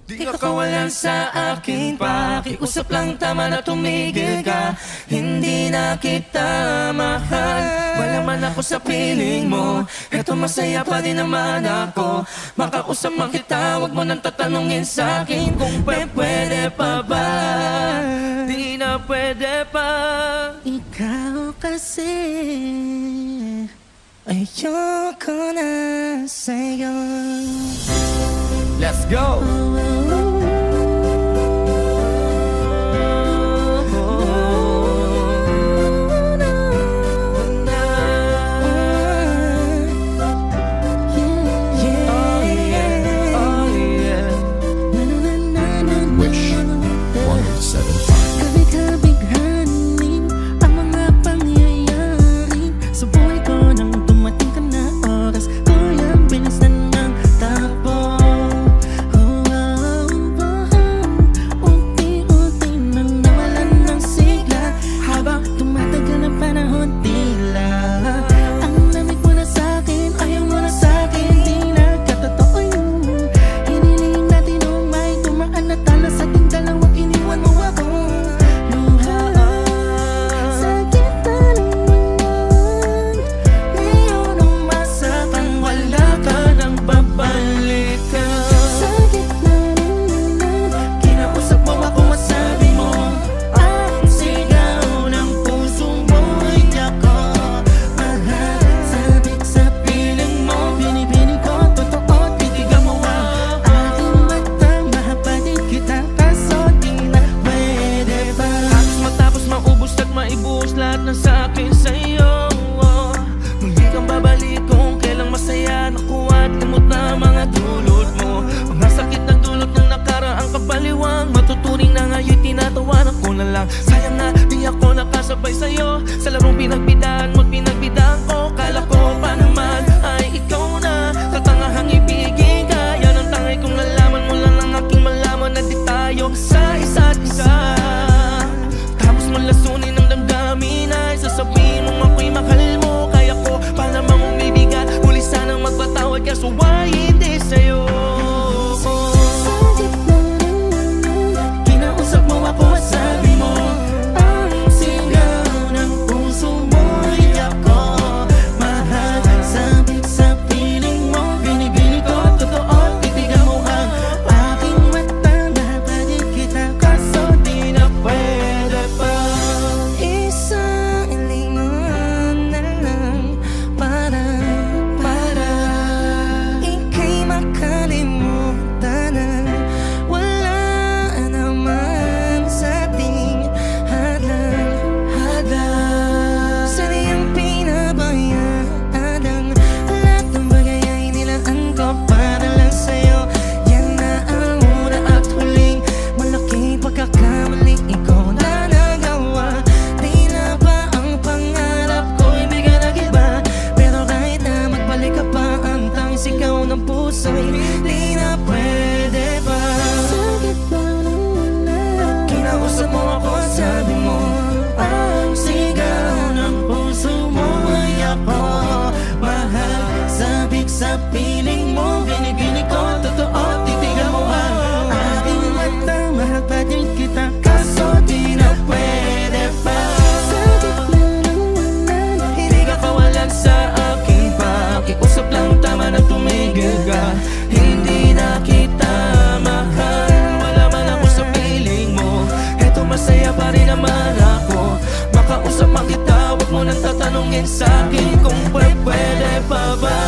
Di ka kawalan sa akin, pakiusap lang, tama na tumigil ka. Hindi na kita mahal, wala man ako sa piling mo. Eto masaya pa din naman ako, makausap man kita. Huwag mo nang tatanungin sa akin kung pwede pa ba. Di na pwede pa. Ikaw kasi ayoko na sa'yo. Let's go! Lahat na sa'kin sa'yo, muli kang babalik kung kailang masaya. Nakuha at limot na mga dulot mo, mga sakit na dulot ng nakaraang kabaliwang. Matuturing na ngayon'y tinatawanan ko na lang. Sayang na di ako nakasabay sa'yo sa larong pinagbidaan mo't pinagbidaan ko. Kala ko pa naman ay ikaw na tatangahang ibigin ka. Yan ang tangay kong nalaman mo lang ang aking malaman, na di tayo sa isa't isa. Tapos mo lasunin ang damdamin ay sasabihin mong ako'y mahal mo. Kaya ko pa namang umibigat, huli sanang magpatawad, kaso why hindi sa'yo. Kinausap mo ako at sabi mo, ang sigaw ng puso mo'y ako mahal. Sabik sa piling mo, binibini ko totoo, titigan mo ang aking mata. Dapat kita kaso di na pwede pa. Isang lingon na lang para ika'y makalimutan na wala naman sa ating hadlang. Sana yung pinabayaan ang lahat ng bagay ay nilaan ko para lang sa'yo. Yan na ang una at huling malaking pagkakamali ikaw na nagawa. Di na ba ang pangarap ko'y bigyan ng iba? Pero kahit na magbalik ka pa, ang tanging sigaw ng puso'y di na pwede pa. Kinausap mo ako at sabi mo, ang sigaw ng puso mo ay ako mahal. Sabik sa piling mo, binibini ko totoo, titigan mo ang aking mata. Mahal pa din kita, kaso di na pwede pa. Hindi ka kawalan sa akin, pakiusap lang, tama na tumigil ka. Hindi na kita mahal, wala man ako sa piling mo. Eto masaya pa rin naman ako, makausap man kita. Huwag mo nang tatanungin sa akin kung pwede pa ba.